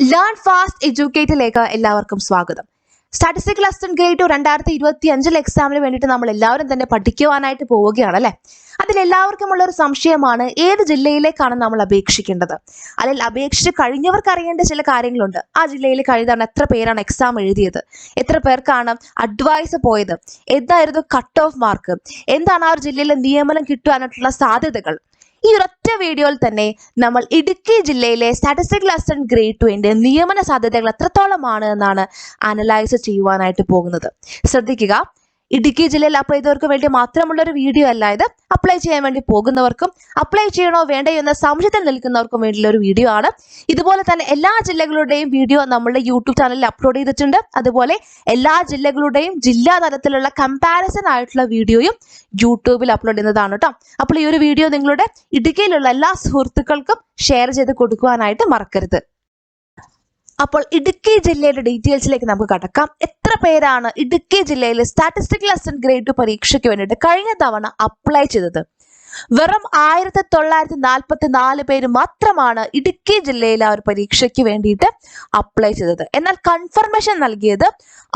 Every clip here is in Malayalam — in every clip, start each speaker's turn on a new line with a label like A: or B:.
A: ലേൺ ഫാസ്റ്റ് എഡ്യൂക്കേറ്റിലേക്ക് എല്ലാവർക്കും സ്വാഗതം. സ്റ്റാറ്റിസ്റ്റിക്കൽ അസിസ്റ്റന്റ് ഗ്രേഡ് 2025 എക്സാമിന് വേണ്ടിയിട്ട് നമ്മൾ എല്ലാവരും തന്നെ പഠിക്കുവാനായിട്ട് പോവുകയാണ് അല്ലേ. അതിലെല്ലാവർക്കും ഉള്ള ഒരു സംശയമാണ്, ഏത് ജില്ലയിലേക്കാണ് നമ്മൾ അപേക്ഷിക്കേണ്ടത്? അല്ലെങ്കിൽ അപേക്ഷിച്ച് കഴിഞ്ഞവർക്ക് അറിയേണ്ട ചില കാര്യങ്ങളുണ്ട്. ആ ജില്ലയിൽ കഴിഞ്ഞ എത്ര പേരാണ് എക്സാം എഴുതിയത്, എത്ര പേർക്കാണ് അഡ്വൈസ് പോയത്, എന്തായിരുന്നു കട്ട് ഓഫ് മാർക്ക്, എന്താണ് ആ ഒരു ജില്ലയിലെ നിയമനം കിട്ടുവാനായിട്ടുള്ള സാധ്യതകൾ. ഈ ഒരൊറ്റ വീഡിയോയിൽ തന്നെ നമ്മൾ ഇടുക്കി ജില്ലയിലെ സ്റ്റാറ്റിസ്റ്റിക്കൽ അസിസ്റ്റന്റ് ഗ്രേഡ് 2 നിയമന സാധ്യതകൾ എത്രത്തോളമാണ് എന്നാണ് അനലൈസ് ചെയ്യുവാനായിട്ട് പോകുന്നത്. ശ്രദ്ധിക്കുക, ഇടുക്കി ജില്ലയിൽ അപ്ലൈ ചെയ്തവർക്ക് വേണ്ടി മാത്രമുള്ള ഒരു വീഡിയോ അല്ല ഇത്. അപ്ലൈ ചെയ്യാൻ വേണ്ടി പോകുന്നവർക്കും അപ്ലൈ ചെയ്യണോ വേണ്ടയോ എന്ന സംശയത്തിൽ നിൽക്കുന്നവർക്കും വേണ്ടിയുള്ള ഒരു വീഡിയോ ആണ്. ഇതുപോലെ തന്നെ എല്ലാ ജില്ലകളുടെയും വീഡിയോ നമ്മളുടെ യൂട്യൂബ് ചാനലിൽ അപ്ലോഡ് ചെയ്തിട്ടുണ്ട്. അതുപോലെ എല്ലാ ജില്ലകളുടെയും ജില്ലാ തലത്തിലുള്ള കമ്പാരിസൺ ആയിട്ടുള്ള വീഡിയോയും യൂട്യൂബിൽ അപ്ലോഡ് ചെയ്യുന്നതാണ് കേട്ടോ. അപ്പോൾ ഈ ഒരു വീഡിയോ നിങ്ങളുടെ ഇടുക്കിയിലുള്ള എല്ലാ സുഹൃത്തുക്കൾക്കും ഷെയർ ചെയ്ത് കൊടുക്കുവാനായിട്ട് മറക്കരുത്. അപ്പോൾ ഇടുക്കി ജില്ലയുടെ ഡീറ്റെയിൽസിലേക്ക് നമുക്ക് കടക്കാം. എത്ര പേരാണ് ഇടുക്കി ജില്ലയിൽ സ്റ്റാറ്റിസ്റ്റിക്കൽ അസിസ്റ്റന്റ് ഗ്രേഡ് 2 പരീക്ഷയ്ക്ക് വേണ്ടിയിട്ട് കഴിഞ്ഞ തവണ അപ്ലൈ ചെയ്തത്? വെറും 1944 പേര് മാത്രമാണ് ഇടുക്കി ജില്ലയിൽ ആ ഒരു പരീക്ഷയ്ക്ക് വേണ്ടിയിട്ട് അപ്ലൈ ചെയ്തത്. എന്നാൽ കൺഫർമേഷൻ നൽകിയത്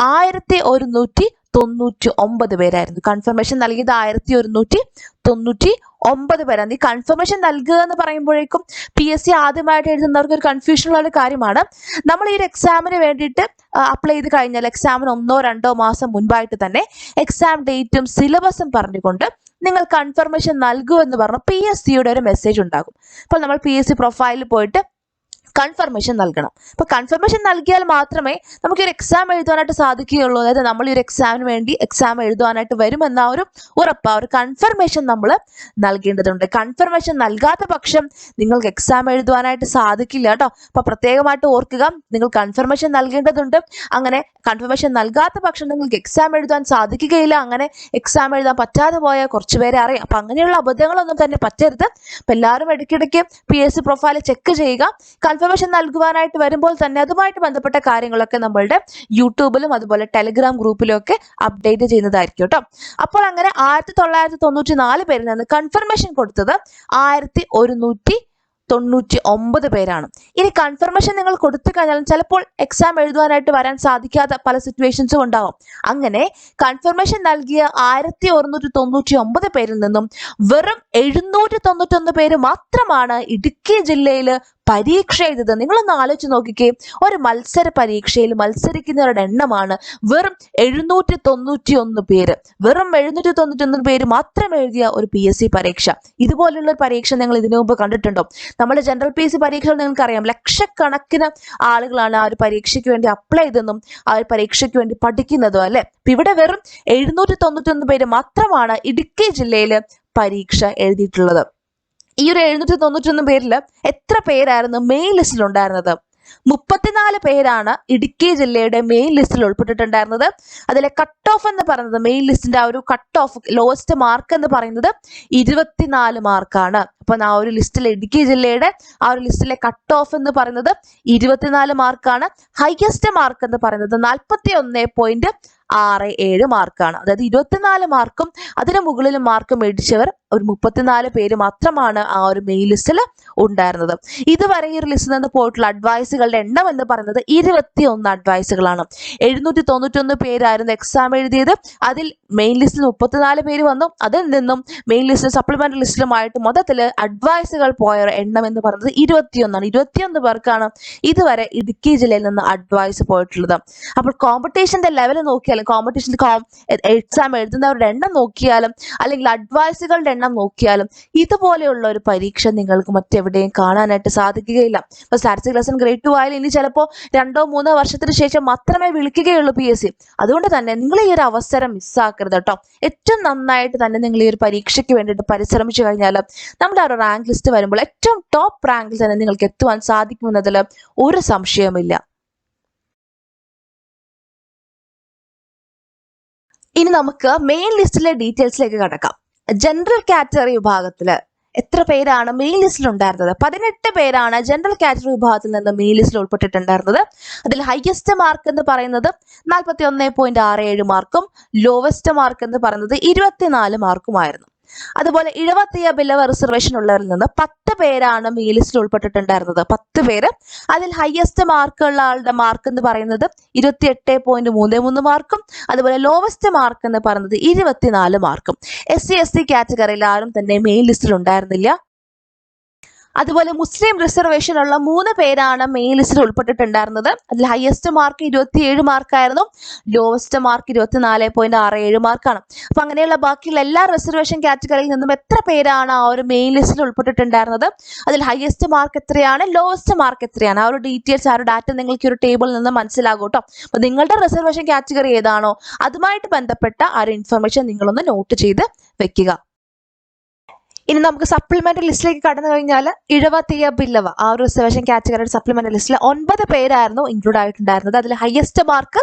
A: 1199 പേരായിരുന്നു. കൺഫർമേഷൻ നൽകിയത് 1199 പേരാണ്. ഈ കൺഫർമേഷൻ നൽകുക എന്ന് പറയുമ്പോഴേക്കും PSC ആദ്യമായിട്ട് എഴുതുന്നവർക്ക് ഒരു കൺഫ്യൂഷൻ ഉള്ള ഒരു കാര്യമാണ്. നമ്മൾ ഈ ഒരു എക്സാമിന് വേണ്ടിയിട്ട് അപ്ലൈ ചെയ്ത് കഴിഞ്ഞാൽ എക്സാമിന് 1-2 മാസം മുൻപായിട്ട് തന്നെ എക്സാം ഡേറ്റും സിലബസും പറഞ്ഞുകൊണ്ട് നിങ്ങൾ കൺഫർമേഷൻ നൽകൂ എന്ന് പറഞ്ഞ് PSCയുടെ ഒരു മെസ്സേജ് ഉണ്ടാകും. അപ്പോൾ നമ്മൾ PSC പ്രൊഫൈലിൽ പോയിട്ട് കൺഫർമേഷൻ നൽകണം. അപ്പോൾ കൺഫർമേഷൻ നൽകിയാൽ മാത്രമേ നമുക്ക് ഒരു എക്സാം എഴുതാനായിട്ട് സാധിക്കുകയുള്ളൂ. അതായത് നമ്മൾ ഈ ഒരു എക്സാമിന് വേണ്ടി എക്സാം എഴുതാനായിട്ട് വരുമെന്ന ഒരു ഉറപ്പ്, ഒരു കൺഫർമേഷൻ നമ്മൾ നൽകേണ്ടതുണ്ട്. കൺഫർമേഷൻ നൽകാത്ത പക്ഷം നിങ്ങൾക്ക് എക്സാം എഴുതുവാനായിട്ട് സാധിക്കില്ല കേട്ടോ. അപ്പോൾ പ്രത്യേകമായിട്ട് ഓർക്കുക, നിങ്ങൾ കൺഫർമേഷൻ നൽകേണ്ടതുണ്ട്. അങ്ങനെ കൺഫർമേഷൻ നൽകാത്ത പക്ഷം നിങ്ങൾക്ക് എക്സാം എഴുതാൻ സാധിക്കുകയില്ല. അങ്ങനെ എക്സാം എഴുതാൻ പറ്റാതെ പോയാൽ കുറച്ച് പേരെ അറിയാം. അപ്പം അങ്ങനെയുള്ള അബദ്ധങ്ങളൊന്നും തന്നെ പറ്റരുത്. അപ്പം എല്ലാവരും ഇടയ്ക്കിടയ്ക്ക് PSC പ്രൊഫൈൽ ചെക്ക് ചെയ്യുക. കൺഫർമേഷൻ നൽകുവാനായിട്ട് വരുമ്പോൾ തന്നെ അതുമായിട്ട് ബന്ധപ്പെട്ട കാര്യങ്ങളൊക്കെ നമ്മളുടെ യൂട്യൂബിലും അതുപോലെ ടെലിഗ്രാം ഗ്രൂപ്പിലും ഒക്കെ അപ്ഡേറ്റ് ചെയ്യുന്നതായിരിക്കും കേട്ടോ. അപ്പോൾ അങ്ങനെ 1994 പേരിൽ നിന്ന് കൺഫർമേഷൻ കൊടുത്തത് 1199 പേരാണ്. ഇനി കൺഫർമേഷൻ നിങ്ങൾ കൊടുത്തു കഴിഞ്ഞാലും ചിലപ്പോൾ എക്സാം എഴുതുവാനായിട്ട് വരാൻ സാധിക്കാത്ത പല സിറ്റുവേഷൻസും ഉണ്ടാവും. അങ്ങനെ കൺഫർമേഷൻ നൽകിയ 1199 പേരിൽ നിന്നും വെറും 791 പേര് മാത്രമാണ് ഇടുക്കി ജില്ലയിൽ പരീക്ഷ എഴുതുന്നത്. നിങ്ങളൊന്ന് ആലോചിച്ച് നോക്കിക്കേ, ഒരു മത്സര പരീക്ഷയിൽ മത്സരിക്കുന്നവരുടെ എണ്ണമാണ് വെറും 791 പേര്. വെറും 791 പേര് മാത്രം എഴുതിയ ഒരു PSC പരീക്ഷ. ഇതുപോലുള്ള ഒരു പരീക്ഷ നിങ്ങൾ ഇതിനു മുമ്പ് കണ്ടിട്ടുണ്ടോ? നമ്മുടെ ജനറൽ PSC പരീക്ഷകൾ നിങ്ങൾക്കറിയാം, ലക്ഷക്കണക്കിന് ആളുകളാണ് ആ ഒരു പരീക്ഷയ്ക്ക് വേണ്ടി അപ്ലൈ ചെയ്തെന്നും ആ ഒരു പരീക്ഷയ്ക്ക് വേണ്ടി പഠിക്കുന്നതും അല്ലെ. ഇവിടെ വെറും 791 പേര് മാത്രമാണ് ഇടുക്കി ജില്ലയിൽ പരീക്ഷ എഴുതിയിട്ടുള്ളത്. ഈ ഒരു 791 പേരിൽ എത്ര പേരായിരുന്നു മെയിൻ ലിസ്റ്റിൽ ഉണ്ടായിരുന്നത്? 34 പേരാണ് ഇടുക്കി ജില്ലയുടെ മെയിൻ ലിസ്റ്റിൽ ഉൾപ്പെട്ടിട്ടുണ്ടായിരുന്നത്. അതിലെ കട്ട് ഓഫ് എന്ന് പറയുന്നത്, മെയിൻ ലിസ്റ്റിന്റെ ആ ഒരു കട്ട് ഓഫ് ലോവസ്റ്റ് മാർക്ക് എന്ന് പറയുന്നത് 24 മാർക്കാണ്. അപ്പൊ ആ ഒരു ലിസ്റ്റിലെ ഇടുക്കി ജില്ലയുടെ ആ ഒരു ലിസ്റ്റിലെ കട്ട് ഓഫ് എന്ന് പറയുന്നത് 24 മാർക്കാണ്. ഹയസ്റ്റ് മാർക്ക് എന്ന് പറയുന്നത് 41.67 മാർക്കാണ്. അതായത് 24 മാർക്കും അതിന് മുകളിൽ മാർക്ക് മേടിച്ചവർ ഒരു 34 പേര് മാത്രമാണ് ആ ഒരു മെയിൻ ലിസ്റ്റിൽ ഉണ്ടായിരുന്നത്. ഇതുവരെ ഈ ഒരു ലിസ്റ്റിൽ നിന്ന് പോയിട്ടുള്ള അഡ്വൈസുകളുടെ എണ്ണം എന്ന് പറയുന്നത് 21 അഡ്വൈസുകളാണ്. 791 പേരായിരുന്നു എക്സാം എഴുതിയത്. അതിൽ മെയിൻ ലിസ്റ്റിൽ 34 പേര് വന്നു. അതിൽ നിന്നും മെയിൻ ലിസ്റ്റിലും സപ്ലിമെന്ററി ലിസ്റ്റിലുമായിട്ട് മൊത്തത്തിൽ അഡ്വൈസുകൾ പോയ എണ്ണം എന്ന് പറയുന്നത് 21 ആണ്. 21 പേർക്കാണ് ഇതുവരെ ഇടുക്കി ജില്ലയിൽ നിന്ന് അഡ്വൈസ് പോയിട്ടുള്ളത്. അപ്പോൾ കോമ്പറ്റീഷന്റെ ലെവൽ നോക്കിയാലും, കോമ്പറ്റീഷനിൽ എക്സാം എഴുതുന്നവരുടെ എണ്ണം നോക്കിയാലും അല്ലെങ്കിൽ അഡ്വൈസുകളുടെ എണ്ണം നോക്കിയാലും ഇതുപോലെയുള്ള ഒരു പരീക്ഷ നിങ്ങൾക്ക് മറ്റെവിടെയും കാണാനായിട്ട് സാധിക്കുകയില്ല. ഇപ്പൊ സ്റ്റാറ്റിസ്റ്റിക്കൽ അസിസ്റ്റന്റ് ഗ്രേഡ് 2 ആയാലും ഇനി ചിലപ്പോൾ 2-3 വർഷത്തിന് ശേഷം മാത്രമേ വിളിക്കുകയുള്ളൂ PSC. അതുകൊണ്ട് തന്നെ നിങ്ങൾ ഈ ഒരു അവസരം മിസ്സാക്കരുത് കേട്ടോ. ഏറ്റവും നന്നായിട്ട് തന്നെ നിങ്ങൾ ഈ ഒരു പരീക്ഷയ്ക്ക് വേണ്ടിയിട്ട് പരിശ്രമിച്ചു കഴിഞ്ഞാൽ നമ്മുടെ ആ ഒരു റാങ്ക് ലിസ്റ്റ് വരുമ്പോൾ ഏറ്റവും ടോപ്പ് റാങ്കിൽ തന്നെ നിങ്ങൾക്ക് എത്തുവാൻ സാധിക്കുമെന്നതിൽ ഒരു സംശയവുമില്ല. ഇനി നമുക്ക് മെയിൻ ലിസ്റ്റിലെ ഡീറ്റെയിൽസിലേക്ക് കടക്കാം. ജനറൽ കാറ്റഗറി വിഭാഗത്തില് എത്ര പേരാണ് മെയിൻ ലിസ്റ്റിൽ ഉണ്ടായിരുന്നത്? 18 പേരാണ് ജനറൽ കാറ്റഗറി വിഭാഗത്തിൽ നിന്ന് മെയിൻ ലിസ്റ്റിൽ ഉൾപ്പെട്ടിട്ടുണ്ടായിരുന്നത്. അതിൽ ഹയസ്റ്റ് മാർക്ക് എന്ന് പറയുന്നത് 41.67 മാർക്കും ലോവസ്റ്റ് മാർക്ക് എന്ന് പറയുന്നത് 24 മാർക്കുമായിരുന്നു. അതുപോലെ ഇഴവത്തിയ ബിലവ റിസർവേഷൻ ഉള്ളവരിൽ നിന്ന് 10 പേരാണ് മെയിൻ ലിസ്റ്റിൽ ഉൾപ്പെട്ടിട്ടുണ്ടായിരുന്നത്. 10 പേര്. അതിൽ ഹയസ്റ്റ് മാർക്ക് ഉള്ള ആളുടെ മാർക്ക് എന്ന് പറയുന്നത് 28.33 മാർക്കും അതുപോലെ ലോവസ്റ്റ് മാർക്ക് എന്ന് പറയുന്നത് 24 മാർക്കും. SC/ST കാറ്റഗറിയിൽ ആരും തന്നെ മെയിൻ ലിസ്റ്റിൽ ഉണ്ടായിരുന്നില്ല. അതുപോലെ മുസ്ലിം റിസർവേഷൻ ഉള്ള 3 പേരാണ് മെയിൻ ലിസ്റ്റിൽ ഉൾപ്പെട്ടിട്ടുണ്ടായിരുന്നത്. അതിൽ ഹയസ്റ്റ് മാർക്ക് 27 മാർക്കായിരുന്നു, ലോവസ്റ്റ് മാർക്ക് 24.67 മാർക്കാണ്. അപ്പൊ അങ്ങനെയുള്ള ബാക്കിയുള്ള എല്ലാ റിസർവേഷൻ കാറ്റഗറിയിൽ നിന്നും എത്ര പേരാണ് ആ ഒരു മെയിൻ ലിസ്റ്റിൽ ഉൾപ്പെട്ടിട്ടുണ്ടായിരുന്നത്, അതിൽ ഹയസ്റ്റ് മാർക്ക് എത്രയാണ്, ലോവസ്റ്റ് മാർക്ക് എത്രയാണ്, ആ ഒരു ഡീറ്റെയിൽസ്, ആ ഒരു ഡാറ്റ നിങ്ങൾക്ക് ഒരു ടേബിളിൽ നിന്ന് മനസ്സിലാകും കേട്ടോ. അപ്പൊ നിങ്ങളുടെ റിസർവേഷൻ കാറ്റഗറി ഏതാണോ അതുമായിട്ട് ബന്ധപ്പെട്ട ആ ഒരു ഇൻഫർമേഷൻ നിങ്ങളൊന്ന് നോട്ട് ചെയ്ത് വെക്കുക. ഇനി നമുക്ക് സപ്ലിമെന്ററി ലിസ്റ്റിലേക്ക് കടന്നു കഴിഞ്ഞാൽ ഇഴവത്തിയ ബില്ലവ ആ ഒരു റിസർവേഷൻ കാറ്റഗറിയുടെ സപ്ലിമെന്ററി ലിസ്റ്റിൽ 9 പേരായിരുന്നു ഇൻക്ലൂഡ് ആയിട്ടുണ്ടായിരുന്നത്. അതിൽ ഹയസ്റ്റ് മാർക്ക്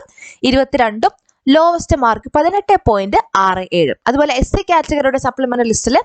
A: 22ഉം ലോവസ്റ്റ് മാർക്ക് 18.67. അതുപോലെ SC കാറ്റഗറിയുടെ സപ്ലിമെന്ററി ലിസ്റ്റിൽ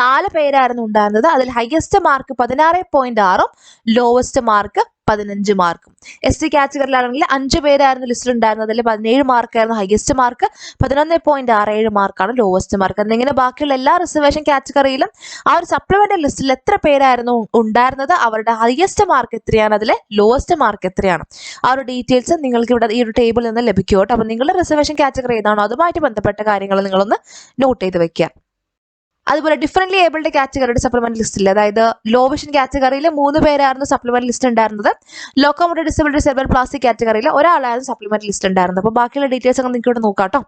A: 4 പേരായിരുന്നു ഉണ്ടായിരുന്നത്. അതിൽ ഹയസ്റ്റ് മാർക്ക് 16.6ഉം ലോവസ്റ്റ് മാർക്ക് 15 മാർക്കും. SC കാറ്റഗറിയിലാണെങ്കിൽ 5 പേരായിരുന്നു ലിസ്റ്റിൽ ഉണ്ടായിരുന്നത്. അതിൽ 17 മാർക്കായിരുന്നു ഹയസ്റ്റ് മാർക്ക്, 11.67 മാർക്കാണ് ലോവസ്റ്റ് മാർക്ക്. എന്നിങ്ങനെ ബാക്കിയുള്ള എല്ലാ റിസർവേഷൻ കാറ്റഗറിയിലും ആ ഒരു സപ്ലിമെന്ററി ലിസ്റ്റിൽ എത്ര പേരായിരുന്നു ഉണ്ടായിരുന്നത്, അവരുടെ ഹയസ്റ്റ് മാർക്ക് എത്രയാണ്, അതിലെ ലോവസ്റ്റ് മാർക്ക് എത്രയാണ്, ആ ഒരു ഡീറ്റെയിൽസ് നിങ്ങൾക്ക് ഇവിടെ ഈ ഒരു ടേബിളിൽ നിന്ന് ലഭിക്കും കേട്ടോ. അപ്പൊ നിങ്ങളുടെ റിസർവേഷൻ കാറ്റഗറി ഏതാണോ അതുമായിട്ട് ബന്ധപ്പെട്ട കാര്യങ്ങൾ നിങ്ങളൊന്ന് നോട്ട് ചെയ്ത് വെക്കുക. അതുപോലെ ഡിഫറൻറ്റ്ലി ഏബിൾഡ് കാറ്റഗറിയുടെ സപ്ലിമെന്റ് ലിസ്റ്റിൽ, അതായത് ലോ വിഷൻ കാറ്റഗറിയിൽ 3 പേരായിരുന്നു സപ്ലിമെന്റ് ലിസ്റ്റ് ഉണ്ടായിരുന്നത്. ലോക്കോമോട്ടീവ് ഡിസബിലിറ്റി സെർബൽ പ്ലാസ്റ്റി കാറ്റഗറിയിൽ ഒരാളായിരുന്നു സപ്ലിമെന്റ് ലിസ്റ്റ് ഉണ്ടായിരുന്നത്. അപ്പോൾ ബാക്കിയുള്ള ഡീറ്റെയിൽസ് ഒക്കെ നിങ്ങൾക്ക് ഇവിടെ നോക്കാം കേട്ടോ.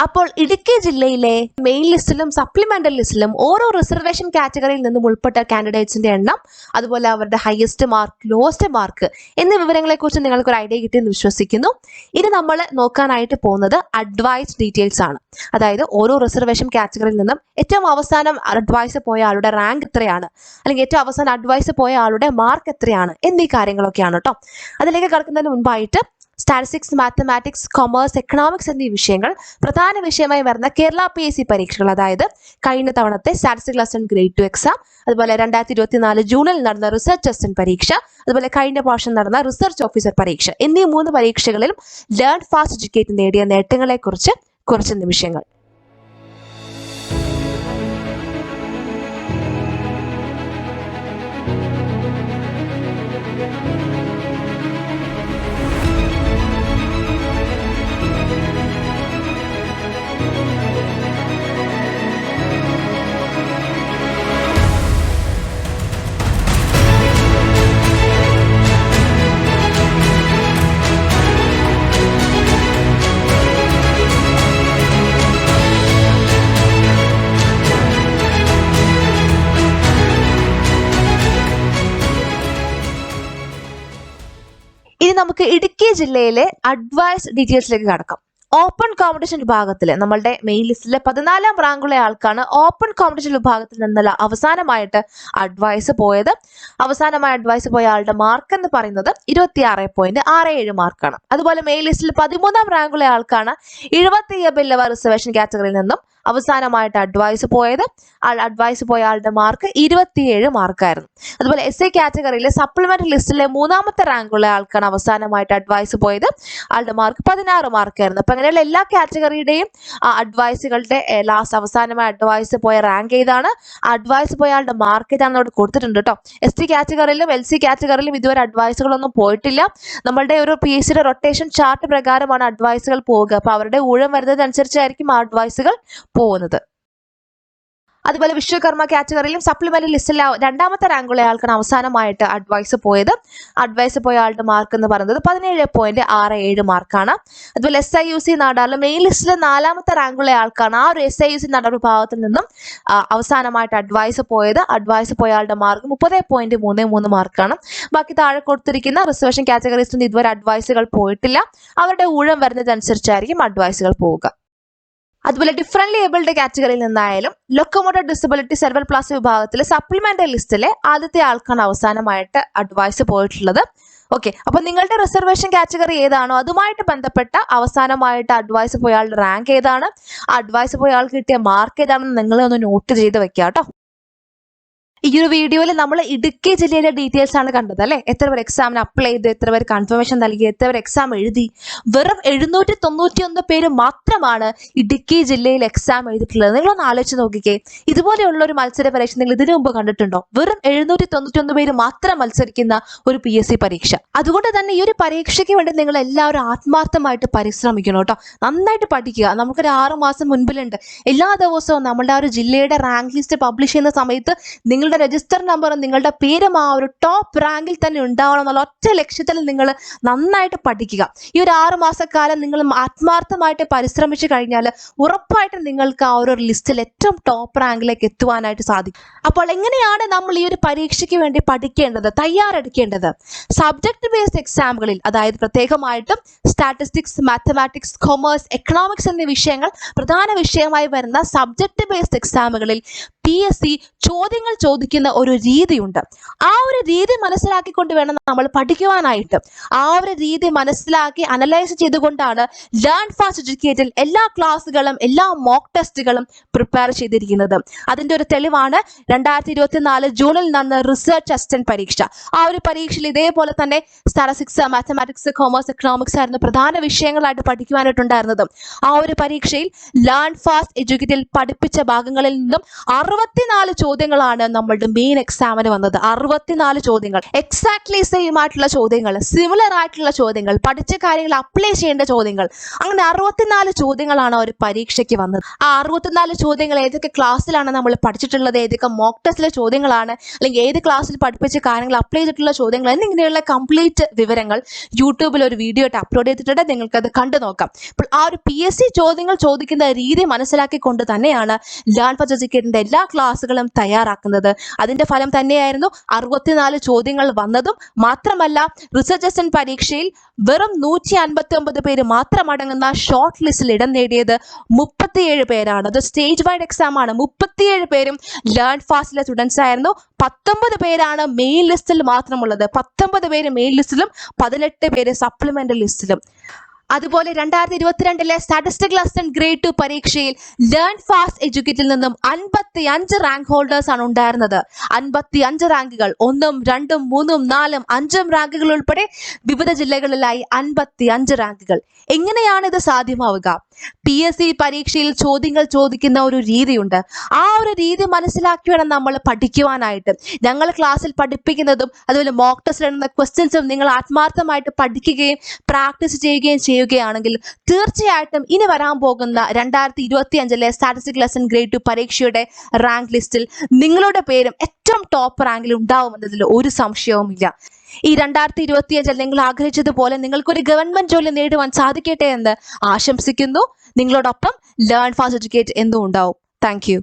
A: അപ്പോൾ ഇടുക്കി ജില്ലയിലെ മെയിൻ ലിസ്റ്റിലും സപ്ലിമെന്ററി ലിസ്റ്റിലും ഓരോ റിസർവേഷൻ കാറ്റഗറിയിൽ നിന്നും ഉൾപ്പെട്ട കാൻഡിഡേറ്റ്സിന്റെ എണ്ണം, അതുപോലെ അവരുടെ ഹയസ്റ്റ് മാർക്ക്, ലോവസ്റ്റ് മാർക്ക് എന്നീ വിവരങ്ങളെ കുറിച്ച് നിങ്ങൾക്ക് ഒരു ഐഡിയ കിട്ടിയെന്ന് വിശ്വസിക്കുന്നു. ഇനി നമ്മൾ നോക്കാനായിട്ട് പോകുന്നത് അഡ്വൈസ് ഡീറ്റെയിൽസ് ആണ്. അതായത് ഓരോ റിസർവേഷൻ കാറ്റഗറിയിൽ നിന്നും ഏറ്റവും അവസാനം അഡ്വൈസ് പോയ ആളുടെ റാങ്ക് എത്രയാണ്, അല്ലെങ്കിൽ ഏറ്റവും അവസാനം അഡ്വൈസ് പോയ ആളുടെ മാർക്ക് എത്രയാണ് എന്നീ കാര്യങ്ങളൊക്കെയാണ് കേട്ടോ. അതിലേക്ക് കടക്കുന്നതിന് മുൻപായിട്ട് സ്റ്റാറ്റിസ്റ്റിക്സ്, മാത്തമാറ്റിക്സ്, കൊമേഴ്സ്, എക്കണോമിക്സ് എന്നീ വിഷയങ്ങൾ പ്രധാന വിഷയമായി വരുന്ന കേരള PSC പരീക്ഷകൾ, അതായത് കഴിഞ്ഞ തവണത്തെ സ്റ്റാറ്റിസ്റ്റിക്കൽ അസിസ്റ്റന്റ് ഗ്രേഡ് 2 എക്സാം, അതുപോലെ 2024 ജൂണിൽ നടന്ന റിസർച്ച് അസിസ്റ്റന്റ് പരീക്ഷ, അതുപോലെ കഴിഞ്ഞ വർഷം നടന്ന റിസർച്ച് ഓഫീസർ പരീക്ഷ എന്നീ 3 പരീക്ഷകളിലും ലേൺ ഫാസ്റ്റ് എഡ്യൂക്കേറ്റ് നേടിയ നേട്ടങ്ങളെക്കുറിച്ച് കുറച്ച് നിമിഷങ്ങൾ. ഇനി നമുക്ക് ഇടുക്കി ജില്ലയിലെ അഡ്വൈസ് ഡീറ്റെയിൽസിലേക്ക് കടക്കാം. ഓപ്പൺ കോമ്പറ്റീഷൻ വിഭാഗത്തിൽ നമ്മളുടെ മെയിൻ ലിസ്റ്റിലെ 14ാം റാങ്കുള്ള ആൾക്കാണ് ഓപ്പൺ കോമ്പറ്റീഷൻ വിഭാഗത്തിൽ നിന്നുള്ള അവസാനമായിട്ട് അഡ്വൈസ് പോയത്. അവസാനമായി അഡ്വൈസ് പോയ ആളുടെ മാർക്ക് എന്ന് പറയുന്നത് 26.67 മാർക്കാണ്. അതുപോലെ മെയിൻ ലിസ്റ്റിൽ 13ാം റാങ്കുള്ള ആൾക്കാണ് 70 ബില്ലവ റിസർവേഷൻ കാറ്റഗറിയിൽ നിന്നും അവസാനമായിട്ട് അഡ്വൈസ് പോയത്. അഡ്വൈസ് പോയ ആളുടെ മാർക്ക് 27 മാർക്കായിരുന്നു. അതുപോലെ SC കാറ്റഗറിയിലെ സപ്ലിമെന്ററി ലിസ്റ്റിലെ 3ാമത്തെ റാങ്കുള്ള ആൾക്കാണ് അവസാനമായിട്ട് അഡ്വൈസ് പോയത്. ആളുടെ മാർക്ക് 16 മാർക്കായിരുന്നു. അപ്പൊ അങ്ങനെയുള്ള എല്ലാ കാറ്റഗറിയുടെയും അഡ്വൈസുകളുടെ ലാസ്റ്റ് അവസാനമായി അഡ്വൈസ് പോയ റാങ്ക് ഏതാണ്, അഡ്വൈസ് പോയ ആളുടെ മാർക്ക് ഏതാണെന്ന് അവിടെ കൊടുത്തിട്ടുണ്ട് കേട്ടോ. ST കാറ്റഗറിയിലും LC കാറ്റഗറിയിലും ഇതുവരെ അഡ്വൈസുകളൊന്നും പോയിട്ടില്ല. നമ്മളുടെ ഒരു PSCയുടെ റൊട്ടേഷൻ ചാർട്ട് പ്രകാരമാണ് അഡ്വൈസുകൾ പോവുക. അപ്പൊ അവരുടെ ഊഴം വരുന്നതനുസരിച്ചായിരിക്കും ആ അഡ്വൈസുകൾ പോകുന്നത്. അതുപോലെ വിശ്വകർമ്മ കാറ്റഗറിയിലും സപ്ലിമെന്ററി ലിസ്റ്റിൽ 2ാമത്തെ റാങ്കുള്ള ആൾക്കാണ് അവസാനമായിട്ട് അഡ്വൈസ് പോയത്. അഡ്വൈസ് പോയ ആളുടെ മാർക്ക് എന്ന് പറയുന്നത് 17.67 മാർക്കാണ്. അതുപോലെ SIUC നാടാറിൽ മെയിൻ ലിസ്റ്റിൽ 4ാമത്തെ റാങ്കുള്ള ആൾക്കാണ് ആ ഒരു SIUC നാടാർ വിഭാഗത്തിൽ നിന്നും അവസാനമായിട്ട് അഡ്വൈസ് പോയത്. അഡ്വൈസ് പോയ ആളുടെ മാർക്ക് 30.33 മാർക്കാണ്. ബാക്കി താഴെ കൊടുത്തിരിക്കുന്ന റിസർവേഷൻ കാറ്റഗറീസിൽ നിന്ന് ഇതുവരെ അഡ്വൈസുകൾ പോയിട്ടില്ല. അവരുടെ ഊഴം വരുന്നതനുസരിച്ചായിരിക്കും അഡ്വൈസുകൾ പോവുക. അതുപോലെ ഡിഫറൻറ്റ്ലി ഏബിൾഡ് കാറ്റഗറിയിൽ നിന്നായാലും ലൊക്കോമോട്ടീവ് ഡിസബിലിറ്റി സെർബൽ പ്ലാസ്റ്റി വിഭാഗത്തിലെ സപ്ലിമെന്ററി ലിസ്റ്റിലെ ആദ്യത്തെ ആൾക്കാണ് അവസാനമായിട്ട് അഡ്വൈസ് പോയിട്ടുള്ളത്. ഓക്കെ, അപ്പൊ നിങ്ങളുടെ റിസർവേഷൻ കാറ്റഗറി ഏതാണോ അതുമായിട്ട് ബന്ധപ്പെട്ട അവസാനമായിട്ട് അഡ്വൈസ് പോയ ആളുടെ റാങ്ക് ഏതാണ്, അഡ്വൈസ് പോയ ആൾക്ക് കിട്ടിയ മാർക്ക് ഏതാണെന്ന് നിങ്ങൾ ഒന്ന് നോട്ട് ചെയ്ത് വെക്കുക കേട്ടോ. ഈ ഒരു വീഡിയോയിൽ നമ്മൾ ഇടുക്കി ജില്ലയിലെ ഡീറ്റെയിൽസ് ആണ് കണ്ടത് അല്ലെ. എത്ര പേർ എക്സാമിന് അപ്ലൈ ചെയ്ത്, എത്ര പേർ കൺഫർമേഷൻ നൽകി, എത്ര പേർ എക്സാം എഴുതി. വെറും 791 പേര് മാത്രമാണ് ഇടുക്കി ജില്ലയിൽ എക്സാം എഴുതിയിട്ടുള്ളത്. നിങ്ങളൊന്ന് ആലോചിച്ച് നോക്കിക്കേ, ഇതുപോലെയുള്ള ഒരു മത്സര പരീക്ഷ നിങ്ങൾ ഇതിനു മുമ്പ് കണ്ടിട്ടുണ്ടോ? വെറും 791 പേര് മാത്രം മത്സരിക്കുന്ന ഒരു PSC പരീക്ഷ. അതുകൊണ്ട് തന്നെ ഈ ഒരു പരീക്ഷയ്ക്ക് വേണ്ടി നിങ്ങൾ എല്ലാവരും ആത്മാർത്ഥമായിട്ട് പരിശ്രമിക്കണം കേട്ടോ. നന്നായിട്ട് പഠിക്കുക. നമുക്കൊരു 6 മാസം മുൻപിലുണ്ട്. എല്ലാ ദിവസവും നമ്മുടെ ആ ഒരു ജില്ലയുടെ റാങ്ക് ലിസ്റ്റ് പബ്ലിഷ് ചെയ്യുന്ന സമയത്ത് നിങ്ങളുടെ രജിസ്റ്റർ നമ്പറും നിങ്ങളുടെ പേരും ആ ഒരു ടോപ്പ് റാങ്കിൽ തന്നെ ഉണ്ടാവണം എന്നുള്ള ഒറ്റ ലക്ഷ്യത്തിൽ നിങ്ങൾ നന്നായിട്ട് പഠിക്കുക. ഈ ഒരു 6 മാസക്കാലം നിങ്ങൾ ആത്മാർത്ഥമായിട്ട് പരിശ്രമിച്ചു കഴിഞ്ഞാൽ ഉറപ്പായിട്ടും നിങ്ങൾക്ക് ആ ഒരു ലിസ്റ്റിൽ ഏറ്റവും ടോപ്പ് റാങ്കിലേക്ക് എത്തുവാനായിട്ട് സാധിക്കും. അപ്പോൾ എങ്ങനെയാണ് നമ്മൾ ഈ ഒരു പരീക്ഷയ്ക്ക് വേണ്ടി പഠിക്കേണ്ടത്, തയ്യാറെടുക്കേണ്ടത്? സബ്ജക്ട് ബേസ്ഡ് എക്സാമുകളിൽ, അതായത് പ്രത്യേകമായിട്ടും സ്റ്റാറ്റിസ്റ്റിക്സ്, മാത്തമാറ്റിക്സ്, കൊമേഴ്സ്, എക്കണോമിക്സ് എന്നീ വിഷയങ്ങൾ പ്രധാന വിഷയമായി വരുന്ന സബ്ജക്ട് ബേസ്ഡ് എക്സാമുകളിൽ PSC ചോദ്യങ്ങൾ ചോദിക്കുന്ന ഒരു രീതിയുണ്ട്. ആ ഒരു രീതി മനസ്സിലാക്കിക്കൊണ്ട് വേണം നമ്മൾ പഠിക്കുവാനായിട്ട്. ആ ഒരു രീതി മനസ്സിലാക്കി അനലൈസ് ചെയ്തുകൊണ്ടാണ് ലേൺ ഫാസ്റ്റ് എഡ്യൂക്കേറ്റിൽ എല്ലാ ക്ലാസ്സുകളും എല്ലാ മോക്ക് ടെസ്റ്റുകളും പ്രിപ്പയർ ചെയ്തിരിക്കുന്നത്. അതിൻ്റെ ഒരു തെളിവാണ് 2024 ജൂണിൽ നടന്ന റിസർച്ച് അസിസ്റ്റന്റ് പരീക്ഷ. ആ ഒരു പരീക്ഷയിൽ ഇതേപോലെ തന്നെ സ്റ്റാറ്റിസ്റ്റിക്സ്, മാത്തമാറ്റിക്സ്, കൊമേഴ്സ്, എക്കണോമിക്സ് ആയിരുന്നു പ്രധാന വിഷയങ്ങളായിട്ട് പഠിക്കുവാനായിട്ടുണ്ടായിരുന്നത്. ആ ഒരു പരീക്ഷയിൽ ലേൺ ഫാസ്റ്റ് എഡ്യൂക്കേറ്റിൽ പഠിപ്പിച്ച ഭാഗങ്ങളിൽ നിന്നും 64 ചോദ്യങ്ങളാണ് നമ്മളുടെ മെയിൻ എക്സാമിന് വന്നത്. 64 ചോദ്യങ്ങൾ, എക്സാക്ട്ലി സെയിം ആയിട്ടുള്ള ചോദ്യങ്ങൾ, സിമിലർ ആയിട്ടുള്ള ചോദ്യങ്ങൾ, പഠിച്ച കാര്യങ്ങൾ അപ്ലൈ ചെയ്യേണ്ട ചോദ്യങ്ങൾ, അങ്ങനെ 64 ചോദ്യങ്ങളാണ് ഒരു പരീക്ഷയ്ക്ക് വന്നത്. ആ 64 ചോദ്യങ്ങൾ ഏതൊക്കെ ക്ലാസ്സിലാണ് നമ്മൾ പഠിച്ചിട്ടുള്ളത്, ഏതൊക്കെ മോക്ക് ടെസ്റ്റിലെ ചോദ്യങ്ങളാണ്, അല്ലെങ്കിൽ ഏത് ക്ലാസ്സിൽ പഠിപ്പിച്ച കാര്യങ്ങൾ അപ്ലൈ ചെയ്തിട്ടുള്ള ചോദ്യങ്ങൾ എന്നിങ്ങനെയുള്ള കംപ്ലീറ്റ് വിവരങ്ങൾ യൂട്യൂബിൽ ഒരു വീഡിയോ ആയിട്ട് അപ്ലോഡ് ചെയ്തിട്ടുണ്ട്. നിങ്ങൾക്കത് കണ്ടു നോക്കാം. അപ്പോൾ ആ ഒരു PSC ചോദ്യങ്ങൾ ചോദിക്കുന്ന രീതി മനസ്സിലാക്കിക്കൊണ്ട് തന്നെയാണ് ലേൺ ഫാസ്റ്റ് എഡ്യൂക്കേറ്റിന്റെ എല്ലാ ക്ലാസ്സുകളും തയ്യാറാക്കുന്നത്. അതിന്റെ ഫലം തന്നെയായിരുന്നു 64 ചോദ്യങ്ങൾ വന്നതും. മാത്രമല്ല, റിസർച്ച് അസിസ്റ്റന്റ് പരീക്ഷയിൽ വെറും 159 പേര് മാത്രം അടങ്ങുന്ന ഷോർട്ട് ലിസ്റ്റിൽ ഇടം നേടിയത് 37 പേരാണ്. അത് സ്റ്റേജ് വൈഡ് എക്സാം ആണ്. 37 പേരും ലേൺ ഫാസ്റ്റിലെ സ്റ്റുഡൻസ് ആയിരുന്നു. 19 പേരാണ് മെയിൻ ലിസ്റ്റിൽ മാത്രമുള്ളത്. 19 പേര് മെയിൻ ലിസ്റ്റിലും 18 പേര് സപ്ലിമെന്ററി ലിസ്റ്റിലും. അതുപോലെ 2022 സ്റ്റാറ്റിസ്റ്റിക്കൽ അസിസ്റ്റന്റ് ഗ്രേഡ് 2 പരീക്ഷയിൽ ലേൺ ഫാസ്റ്റ് എഡ്യൂക്കേറ്റിൽ നിന്നും 55 റാങ്ക് ഹോൾഡേഴ്സ് ആണ് ഉണ്ടായിരുന്നത്. 55 റാങ്കുകൾ, 1, 2, 3, 4, 5 റാങ്കുകൾ ഉൾപ്പെടെ വിവിധ ജില്ലകളിലായി 55 റാങ്കുകൾ. എങ്ങനെയാണ് ഇത് സാധ്യമാവുക? PSC പരീക്ഷയിൽ ചോദ്യങ്ങൾ ചോദിക്കുന്ന ഒരു രീതിയുണ്ട്. ആ ഒരു രീതി മനസ്സിലാക്കി വേണം നമ്മൾ പഠിക്കുവാനായിട്ട്. ഞങ്ങൾ ക്ലാസ്സിൽ പഠിപ്പിക്കുന്നതും അതുപോലെ മോക്ക് ടെസ്റ്റിൽ ഇടുന്ന ക്വസ്റ്റ്യൻസും നിങ്ങൾ ആത്മാർത്ഥമായിട്ട് പഠിക്കുകയും പ്രാക്ടീസ് ചെയ്യുകയും ചെയ്യുകയാണെങ്കിൽ തീർച്ചയായിട്ടും ഇനി വരാൻ പോകുന്ന 2025 സ്റ്റാറ്റിസ്റ്റിക്കൽ അസിസ്റ്റന്റ് ഗ്രേഡ് 2 പരീക്ഷയുടെ റാങ്ക് ലിസ്റ്റിൽ നിങ്ങളുടെ പേരും ഏറ്റവും ടോപ്പ് റാങ്കിൽ ഉണ്ടാവുമെന്നതിൽ ഒരു സംശയവുമില്ല. ഈ 2025 നിങ്ങൾ ആഗ്രഹിച്ചതുപോലെ നിങ്ങൾക്കൊരു ഗവൺമെന്റ് ജോലി നേടുവാൻ സാധിക്കട്ടെ എന്ന് ആശംസിക്കുന്നു. നിങ്ങളോടൊപ്പം ലേൺ ഫാസ്റ്റ് എഡ്യൂക്കേറ്റ് എന്നും ഉണ്ടാവും. Thank you.